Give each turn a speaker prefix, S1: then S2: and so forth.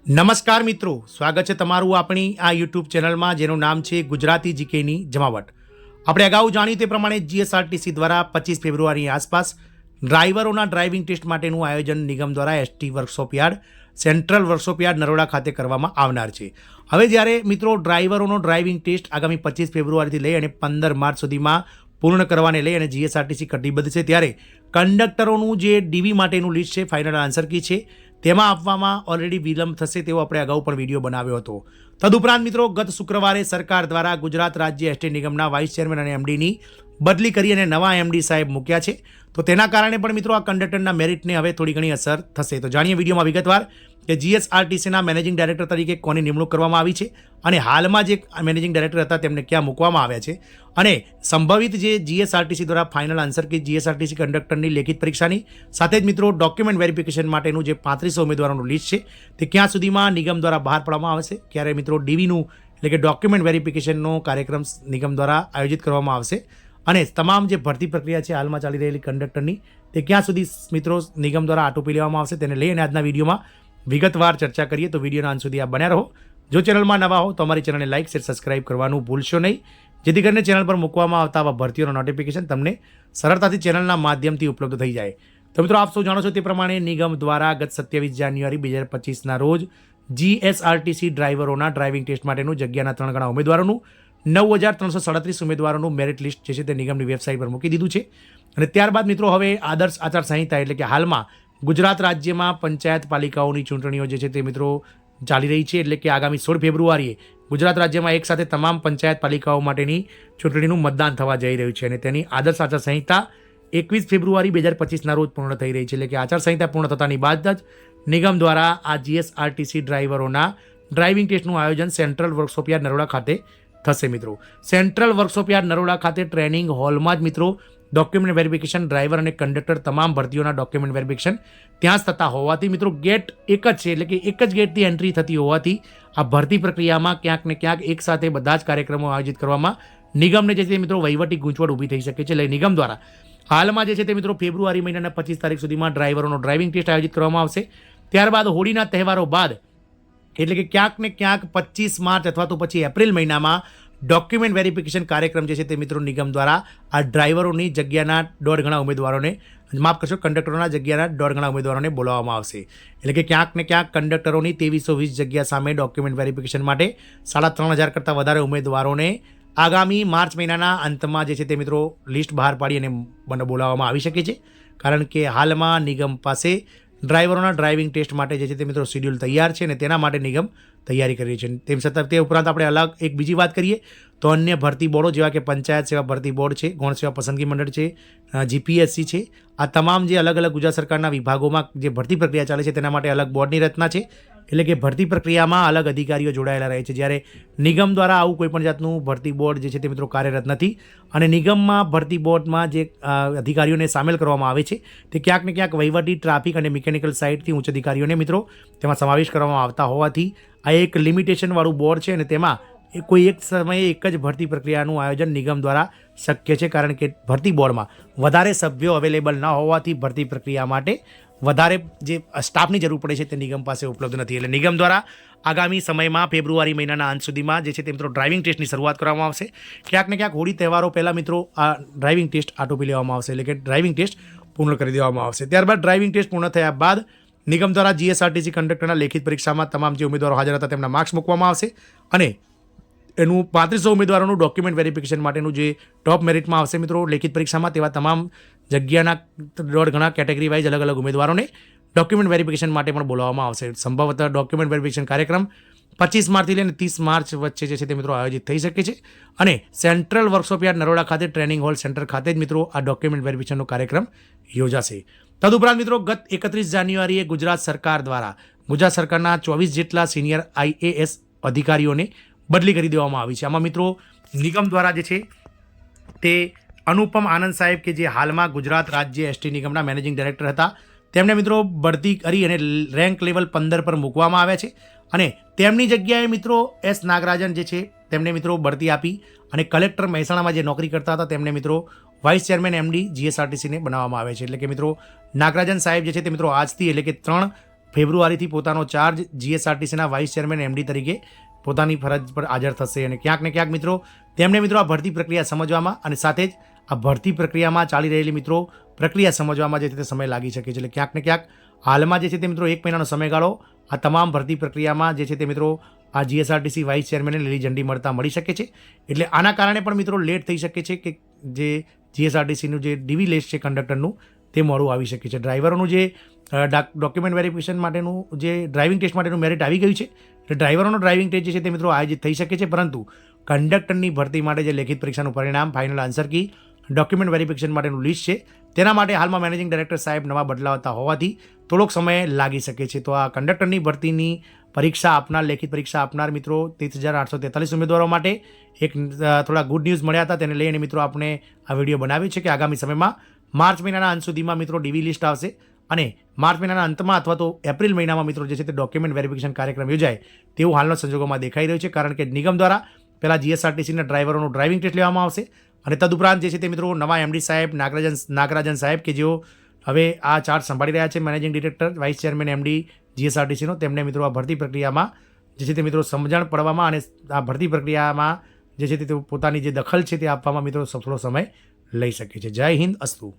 S1: નમસ્કાર મિત્રો, સ્વાગત છે તમારું આપણી આ યુટ્યુબ ચેનલમાં જેનું નામ છે ગુજરાતી જીકેની જમાવટ. આપણે અગાઉ જાણ્યું તે પ્રમાણે જીએસઆરટીસી દ્વારા 25 ફેબ્રુઆરીની આસપાસ ડ્રાઈવરોના ડ્રાઇવિંગ ટેસ્ટ માટેનું આયોજન નિગમ દ્વારા ST workshop yard central workshop yard Naroda ખાતે કરવામાં આવનાર છે. હવે જ્યારે મિત્રો ડ્રાઈવરોનો ડ્રાઇવિંગ ટેસ્ટ આગામી 25 ફેબ્રુઆરીથી લઈ અને 15 માર્ચ સુધીમાં પૂર્ણ કરવાને લઈ અને જીએસઆરટીસી કટિબદ્ધ છે, ત્યારે કંડક્ટરોનું જે ડીવી માટેનું લિસ્ટ છે, ફાઇનલ આન્સર કી છે, તેમાં આપવામાં ઓલરેડી વિલંબ થશે તેવો આપણે અગાઉ પણ વિડીયો બનાવ્યો હતો. તદુપરાંત મિત્રો ગત શુક્રવારે સરકાર દ્વારા ગુજરાત રાજ્ય એસટી નિગમના વાઇસ ચેરમેન અને એમડીની બદલી કરી અને નવા એમડી સાહેબ મૂક્યા છે. તો તેના કારણે પણ મિત્રો આ કંડક્ટરના મેરિટને હવે થોડી ઘણી અસર થશે. તો જાણીએ વિડીયોમાં વિગતવાર કે જીએસઆરટીસીના મેનેજિંગ ડાયરેક્ટર તરીકે કોની નિમણૂક કરવામાં આવી છે અને હાલમાં જે મેનેજિંગ ડાયરેક્ટર હતા તેમને ક્યાં મૂકવામાં આવ્યા છે, અને સંભવિત જે જીએસઆરટીસી દ્વારા ફાઇનલ આન્સર કે જીએસઆરટીસી કંડક્ટરની લેખિત પરીક્ષાની સાથે જ મિત્રો ડોક્યુમેન્ટ વેરિફિકેશન માટેનું જે 3500 ઉમેદવારોનું લિસ્ટ છે તે ક્યાં સુધીમાં નિગમ દ્વારા બહાર પાડવામાં આવશે, ક્યારે મિત્રો ડીવીનું એટલે કે ડોક્યુમેન્ટ વેરિફિકેશનનો કાર્યક્રમ નિગમ દ્વારા આયોજિત કરવામાં આવશે, અને તમામ જે ભરતી પ્રક્રિયા છે હાલમાં ચાલી રહેલી કંડક્ટરની તે ક્યાં સુધી મિત્રો નિગમ દ્વારા આટોપી લેવામાં આવશે, તેને લઈને આજના વિડીયોમાં વિગતવાર ચર્ચા કરીએ. તો વિડીયોના અંત સુધી આપ બન્યા રહો. જો ચેનલમાં નવા હો તો અમારી ચેનલને લાઇક, શેર, સબસ્ક્રાઇબ કરવાનું ભૂલશો નહીં, જેથી કરીને ચેનલ પર મૂકવામાં આવતા આવા ભરતીઓના નોટિફિકેશન તમને સરળતાથી ચેનલના માધ્યમથી ઉપલબ્ધ થઈ જાય. તો મિત્રો આપ સૌ જાણો છો તે પ્રમાણે નિગમ દ્વારા ગત 27 જાન્યુઆરી 2025ના રોજ જીએસઆરટીસી ડ્રાઈવરોના ડ્રાઇવિંગ ટેસ્ટ માટેનું જગ્યાના 3 ગણા ઉમેદવારોનું 9337 ઉમેદવારોનું મેરિટ લિસ્ટ જે છે તે નિગમની વેબસાઇટ પર મૂકી દીધું છે. અને ત્યારબાદ મિત્રો હવે આદર્શ આચારસંહિતા એટલે કે હાલમાં ગુજરાત રાજ્યમાં પંચાયત પાલિકાઓની ચૂંટણીઓ જે છે તે મિત્રો ચાલી રહી છે, એટલે કે આગામી 16 ફેબ્રુઆરીએ ગુજરાત રાજ્યમાં એકસાથે તમામ પંચાયત પાલિકાઓ માટેની ચૂંટણીનું મતદાન થવા જઈ રહ્યું છે, અને તેની આદર્શ આચારસંહિતા 21 ફેબ્રુઆરી 2025ના રોજ પૂર્ણ થઈ રહી છે. એટલે કે આચારસંહિતા પૂર્ણ થતાની બાદ જ નિગમ દ્વારા આ જીએસઆરટીસી ડ્રાઈવરોના ડ્રાઇવિંગ ટેસ્ટનું આયોજન સેન્ટ્રલ વર્કશોપ યાર્ડ નરોડા ખાતે થશે. મિત્રો સેન્ટ્રલ વર્કશોપ યાર્ડ નરોડા ખાતે ટ્રેનિંગ હોલમાં જ મિત્રો ડોક્યુમેન્ટ વેરિફિકેશન, ડ્રાઈવર અને કંડક્ટર તમામ ભરતીઓના ડોક્યુમેન્ટ વેરિફિકેશન ત્યાં જ થતા હોવાથી મિત્રો ગેટ એક જ છે, એટલે કે એક જ ગેટથી એન્ટ્રી થતી હોવાથી આ ભરતી પ્રક્રિયામાં ક્યાંક ને ક્યાંક એકસાથે બધા જ કાર્યક્રમો આયોજિત કરવામાં નિગમને જે છે મિત્રો વહીવટી ગૂંચવણ ઊભી થઈ શકે છે. એટલે નિગમ દ્વારા હાલમાં જે છે તે મિત્રો ફેબ્રુઆરી મહિનાના 25 તારીખ સુધીમાં ડ્રાઈવરોનો ડ્રાઇવિંગ ટેસ્ટ આયોજિત કરવામાં આવશે. ત્યારબાદ હોળીના તહેવારો બાદ એટલે કે ક્યાંક ને ક્યાંક 25 માર્ચ અથવા તો પછી એપ્રિલ મહિનામાં ડોક્યુમેન્ટ વેરિફિકેશન કાર્યક્રમ જે છે તે મિત્રો નિગમ દ્વારા આ ડ્રાઈવરોની જગ્યાના 1.5 ગણા ઉમેદવારોને, માફ કરશો, કંડક્ટરોના જગ્યાના 1.5 ગણા ઉમેદવારોને બોલાવવામાં આવશે. એટલે કે ક્યાંક ને ક્યાંક કંડક્ટરોની 2320 જગ્યા સામે ડોક્યુમેન્ટ વેરિફિકેશન માટે 3500 કરતાં વધારે ઉમેદવારોને આગામી માર્ચ મહિનાના અંતમાં જે છે તે મિત્રો લિસ્ટ બહાર પાડી અને બોલાવવામાં આવી શકે છે. કારણ કે હાલમાં નિગમ પાસે ડ્રાઈવરોના ડ્રાઇવિંગ ટેસ્ટ માટે જે છે તે મિત્રો શેડ્યુલ તૈયાર છે, અને તેના માટે નિગમ તૈયારી કરી છે. તેમ છતાં તે ઉપરાંત આપણે અલગ એક બીજી વાત કરીએ તો અન્ય ભરતી બોર્ડો જેવા કે પંચાયત સેવા ભરતી બોર્ડ છે, ગૌણ સેવા પસંદગી મંડળ છે, જીપીએસસી છે, આ તમામ જે અલગ અલગ ગુજરાત સરકારના વિભાગોમાં જે ભરતી પ્રક્રિયા ચાલે છે તેના માટે અલગ બોર્ડની રચના છે. એટલે કે ભરતી પ્રક્રિયામાં અલગ અધિકારીઓ જોડાયેલા રહે છે, જ્યારે નિગમ દ્વારા આવું કોઈપણ જાતનું ભરતી બોર્ડ જે છે તે મિત્રો કાર્યરત નથી. અને નિગમમાં ભરતી બોર્ડમાં જે અધિકારીઓને સામેલ કરવામાં આવે છે તે ક્યાંક ને ક્યાંક વહીવટી, ટ્રાફિક અને મિકેનિકલ સાઇડથી ઉચ્ચ અધિકારીઓને મિત્રો તેમાં સમાવેશ કરવામાં આવતા હોવાથી આ એક લિમિટેશનવાળું બોર્ડ છે, અને તેમાં કોઈ એક સમયે એક જ ભરતી પ્રક્રિયાનું આયોજન નિગમ દ્વારા શક્ય છે. કારણ કે ભરતી બોર્ડમાં વધારે સભ્યો અવેલેબલ ન હોવાથી ભરતી પ્રક્રિયા માટે વધારે જે સ્ટાફની જરૂર પડે છે તે નિગમ પાસે ઉપલબ્ધ નથી. એટલે નિગમ દ્વારા આગામી સમયમાં ફેબ્રુઆરી મહિનાના અંત સુધીમાં જે છે તે મિત્રો ડ્રાઇવિંગ ટેસ્ટની શરૂઆત કરવામાં આવશે. ક્યાંક ને ક્યાંક હોળી તહેવારો પહેલાં મિત્રો આ ડ્રાઇવિંગ ટેસ્ટ આટોપી લેવામાં આવશે, એટલે કે ડ્રાઇવિંગ ટેસ્ટ પૂર્ણ કરી દેવામાં આવશે. ત્યારબાદ ડ્રાઇવિંગ ટેસ્ટ પૂર્ણ થયા બાદ નિગમ દ્વારા જીએસઆરટીસી કંડક્ટરના લેખિત પરીક્ષામાં તમામ જે ઉમેદવારો હાજર હતા તેમના માર્ક્સ મૂકવામાં આવશે, અને એનું 3500 ઉમેદવારોનું ડોક્યુમેન્ટ વેરિફિકેશન માટેનું જે ટોપ મેરિટમાં આવશે મિત્રો લેખિત પરીક્ષામાં, તેવા તમામ જગ્યાના 1.5 ગણા કેટેગરી વાઇઝ અલગ અલગ ઉમેદવારોને ડોક્યુમેન્ટ વેરિફિકેશન માટે પણ બોલાવવામાં આવશે. સંભવતઃ ડોક્યુમેન્ટ વેરિફિકેશન કાર્યક્રમ 25 માર્ચથી લઈને 30 માર્ચ વચ્ચે જે છે તે મિત્રો આયોજિત થઈ શકે છે. અને સેન્ટ્રલ વર્કશોપ યાર્ડ નરોડા ખાતે ટ્રેનિંગ હોલ સેન્ટર ખાતે જ મિત્રો આ ડોક્યુમેન્ટ વેરિફિકેશનનો કાર્યક્રમ યોજાશે. તદુપરાંત મિત્રો ગત 31 જાન્યુઆરીએ ગુજરાત સરકાર દ્વારા ગુજરાત સરકારના 24 જેટલા સિનિયર IAS અધિકારીઓને બદલી કરી દેવામાં આવી છે. આમાં મિત્રો નિગમ દ્વારા જે છે તે અનુપમ આનંદ સાહેબ કે જે હાલમાં ગુજરાત રાજ્ય એસટી નિગમના મેનેજિંગ ડાયરેક્ટર હતા, તેમને મિત્રો બઢતી કરી અને રેન્ક લેવલ 15 પર મૂકવામાં આવ્યા છે. અને તેમની જગ્યાએ મિત્રો એસ નાગરાજન જે છે તેમને મિત્રો બઢતી આપી અને કલેક્ટર મહેસાણામાં જે નોકરી કરતા હતા તેમને મિત્રો વાઇસ ચેરમેન એમડી જીએસઆરટીસીને બનાવવામાં આવે છે. એટલે કે મિત્રો નાગરાજન સાહેબ જે છે તે મિત્રો આજથી એટલે કે 3 ફેબ્રુઆરીથી પોતાનો ચાર્જ જીએસઆરટીસીના વાઇસ ચેરમેન એમડી તરીકે પોતાની ફરજ પર હાજર થશે અને ક્યાંક ને ક્યાંક મિત્રો તેમને મિત્રો આ ભરતી પ્રક્રિયા સમજવામાં અને સાથે જ આ ભરતી પ્રક્રિયામાં ચાલી રહેલી મિત્રો પ્રક્રિયા સમજવામાં જે છે તે સમય લાગી શકે છે. એટલે ક્યાંક ને ક્યાંક હાલમાં જે છે તે મિત્રો 1 મહિનાનો સમયગાળો આ તમામ ભરતી પ્રક્રિયામાં જે છે તે મિત્રો આ જીએસઆરટીસી વાઇસ ચેરમેનને લીલી ઝંડી મળતા મળી શકે છે. એટલે આના કારણે પણ મિત્રો લેટ થઈ શકે છે કે જે જીએસઆરટીસીનું જે ડીવી લિસ્ટ છે કંડક્ટરનું તે મોડું આવી શકે છે. ડ્રાઈવરોનું જે ડોક્યુમેન્ટ વેરિફિકેશન માટેનું જે ડ્રાઇવિંગ ટેસ્ટ માટેનું મેરિટ આવી ગયું છે એટલે ડ્રાઈવરોનો ડ્રાઇવિંગ ટેસ્ટ જે છે તે મિત્રો આયોજિત થઈ શકે છે. પરંતુ કંડક્ટરની ભરતી માટે જે લેખિત પરીક્ષાનું પરિણામ, final answer key, document verification માટેનું લિસ્ટ છે તેના માટે હાલમાં મેનેજિંગ ડાયરેક્ટર સાહેબ નવા બદલાવતા હોવાથી થોડોક સમય લાગી શકે છે. તો આ કંડક્ટરની ભરતીની પરીક્ષા આપનાર, લેખિત પરીક્ષા આપનાર મિત્રો 30,843 ઉમેદવારો માટે એક થોડા ગુડ ન્યૂઝ મળ્યા હતા. તેને લઈને મિત્રો આપણે આ વિડીયો બનાવ્યો છે કે આગામી સમયમાં માર્ચ મહિનાના અંત સુધીમાં મિત્રો ડીવી લિસ્ટ આવશે અને માર્ચ મહિનાના અંતમાં અથવા તો એપ્રિલ મહિનામાં મિત્રો જે છે તે ડોક્યુમેન્ટ વેરિફિકેશન કાર્યક્રમ યોજાય તેવું હાલના સંજોગોમાં દેખાઈ રહ્યું છે. કારણ કે નિગમ દ્વારા પહેલાં જીએસઆરટીસીના ડ્રાઈવરોનું ડ્રાઇવિંગ ટેસ્ટ લેવામાં આવશે અને તદુપરાંત જે છે તે મિત્રો નવા એમડી સાહેબ નાગરાજન સાહેબ કે જેઓ હવે આ ચાર્જ સંભાળી રહ્યા છે managing director, vice chairman MD જીએસઆરટીસીનો, તેમને મિત્રો આ ભરતી પ્રક્રિયામાં જે છે તે મિત્રો સમજણ પડવામાં અને આ ભરતી પ્રક્રિયામાં જે છે તે પોતાની જે દખલ છે તે આપવામાં મિત્રો થોડો સમય લઈ શકે છે. જય હિન્દ, અસ્તુ.